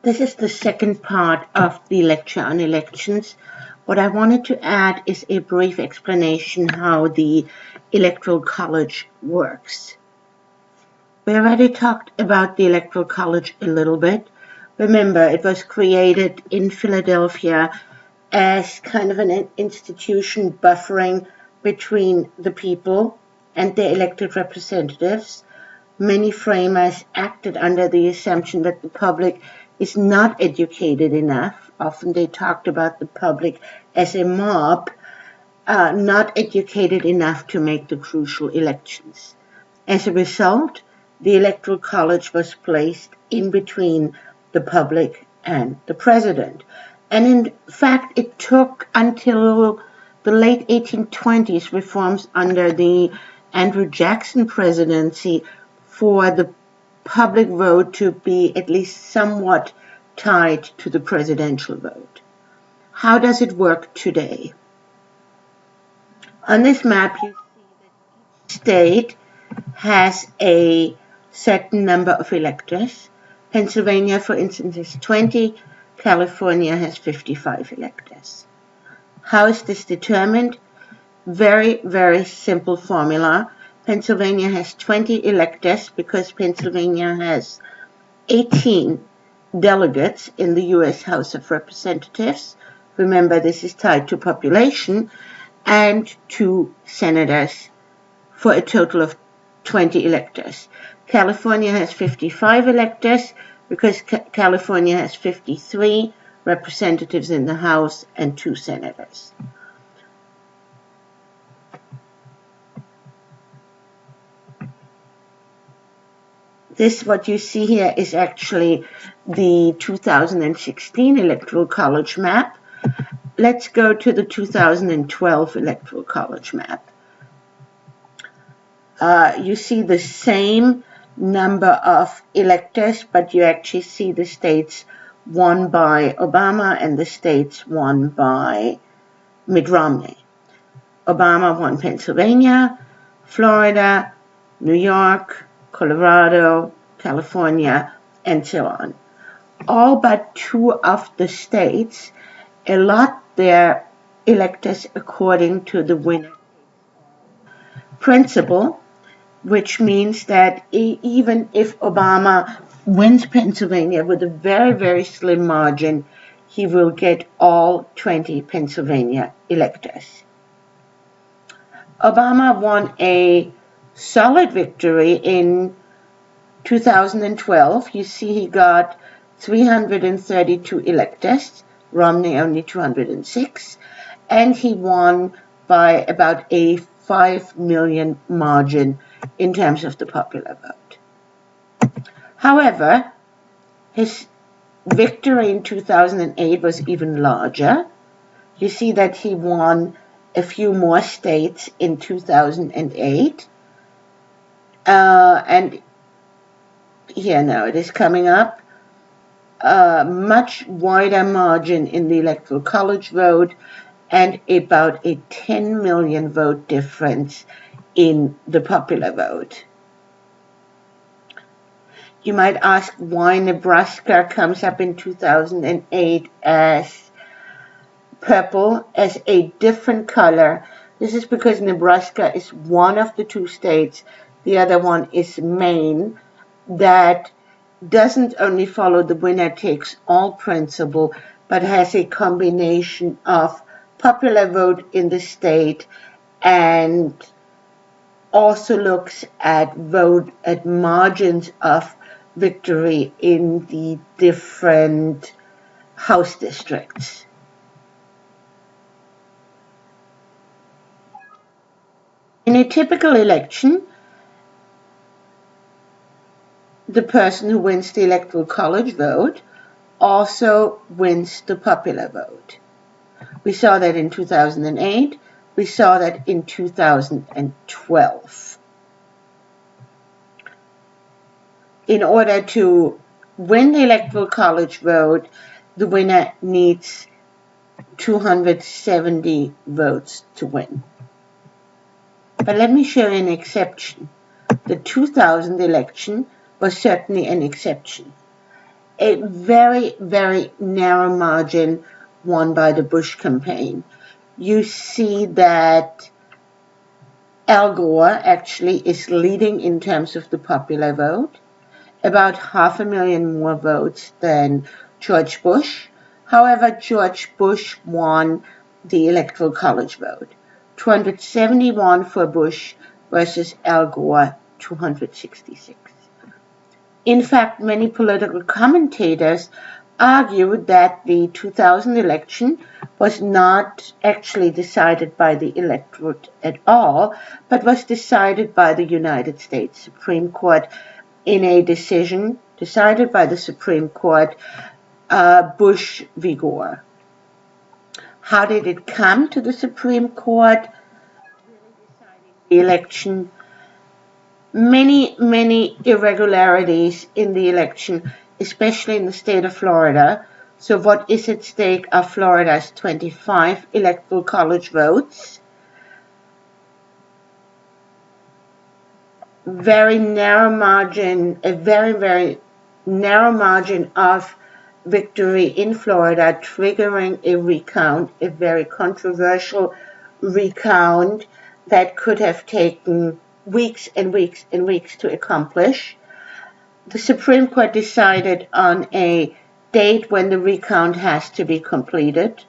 This is the second part of the lecture on elections. What I wanted to add is a brief explanation how the Electoral College works. We already talked about the Electoral College a little bit. Remember, it was created in Philadelphia as kind of an institution buffering between the people and their elected representatives. Many framers acted under the assumption that the public is not educated enough. Often they talked about the public as a mob, not educated enough to make the crucial elections. As a result, the Electoral College was placed in between the public and the president. And in fact, it took until the late 1820s, reforms under the Andrew Jackson presidency, for the public vote to be at least somewhat tied to the presidential vote. How does it work today? On this map, you see that each state has a certain number of electors. Pennsylvania, for instance, has 20. California has 55 electors. How is this determined? Very, very simple formula. Pennsylvania has 20 electors because Pennsylvania has 18 delegates in the U.S. House of Representatives. Remember, this is tied to population, and 2 senators for a total of 20 electors. California has 55 electors because California has 53 representatives in the House and 2 senators. This, what you see here, is actually the 2016 Electoral College map. Let's go to the 2012 Electoral College map. You see the same number of electors, but you actually see the states won by Obama and the states won by Mitt Romney. Obama won Pennsylvania, Florida, New York, Colorado, California, and so on. All but 2 of the states allot their electors according to the winner principle, which means that even if Obama wins Pennsylvania with a very, very slim margin, he will get all 20 Pennsylvania electors. Obama won a solid victory in 2012. You see he got 332 electors, Romney only 206, and he won by about a 5 million margin in terms of the popular vote. However, his victory in 2008 was even larger. You see that he won a few more states in 2008. And here now it is coming up. Much wider margin in the Electoral College vote and about a 10 million vote difference in the popular vote. You might ask why Nebraska comes up in 2008 as purple, as a different color. This is because Nebraska is one of the 2 states, the other one is Maine, that doesn't only follow the winner takes all principle, but has a combination of popular vote in the state and also looks at margins of victory in the different House districts. In a typical election, the person who wins the Electoral College vote also wins the popular vote. We saw that in 2008. We saw that in 2012. In order to win the Electoral College vote, the winner needs 270 votes to win. But let me show you an exception. The 2000 election was certainly an exception. a very, very narrow margin won by the Bush campaign. You see that Al Gore actually is leading in terms of the popular vote, about 500,000 more votes than George Bush. However, George Bush won the Electoral College vote, 271 for Bush versus Al Gore, 266. In fact, many political commentators argued that the 2000 election was not actually decided by the electorate at all, but was decided by the United States Supreme Court in a decision decided by the Supreme Court, Bush v. Gore. How did it come to the Supreme Court the election? Many irregularities in the election, especially in the state of Florida. So what is at stake are Florida's 25 electoral college votes. Very narrow margin, a very narrow margin of victory in Florida, triggering a recount, a very controversial recount that could have taken weeks and weeks and weeks to accomplish. The Supreme Court decided on a date when the recount has to be completed,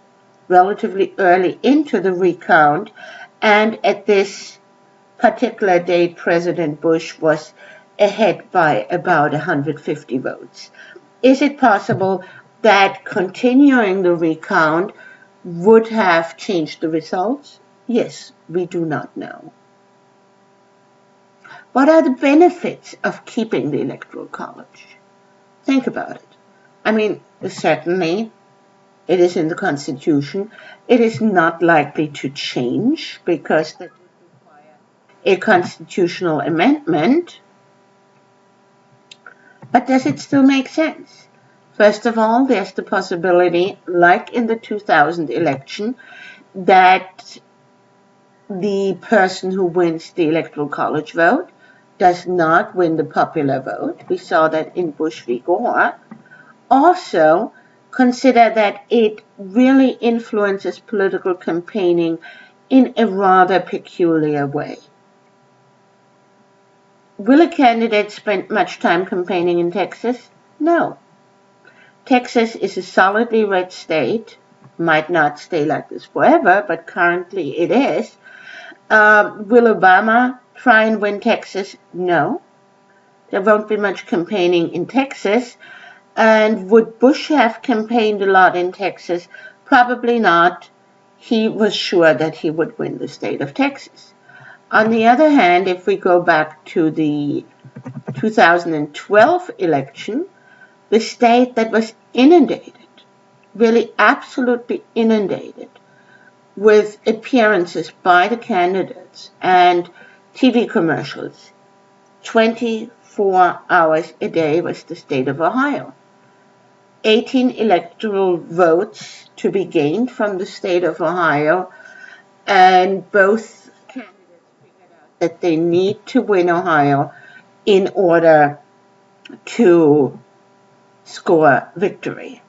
relatively early into the recount, and at this particular date, President Bush was ahead by about 150 votes. Is it possible that continuing the recount would have changed the results? Yes, we do not know. What are the benefits of keeping the Electoral College? Think about it. I mean, certainly it is in the Constitution. It is not likely to change because that would require a constitutional amendment. But does it still make sense? First of all, there's the possibility, like in the 2000 election, that the person who wins the Electoral College vote does not win the popular vote. We saw that in Bush v. Gore. Also, consider that it really influences political campaigning in a rather peculiar way. Will a candidate spend much time campaigning in Texas? No. Texas is a solidly red state, might not stay like this forever, but currently it is. Will Obama try and win Texas? No. There won't be much campaigning in Texas. And would Bush have campaigned a lot in Texas? Probably not. He was sure that he would win the state of Texas. On the other hand, if we go back to the 2012 election, the state that was inundated, really absolutely inundated, with appearances by the candidates and TV commercials, 24 hours a day was the state of Ohio. 18 electoral votes to be gained from the state of Ohio, and both candidates figured out that they need to win Ohio in order to score victory.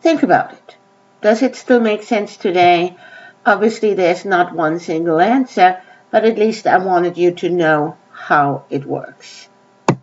Think about it. Does it still make sense today? Obviously, there's not one single answer, but at least I wanted you to know how it works.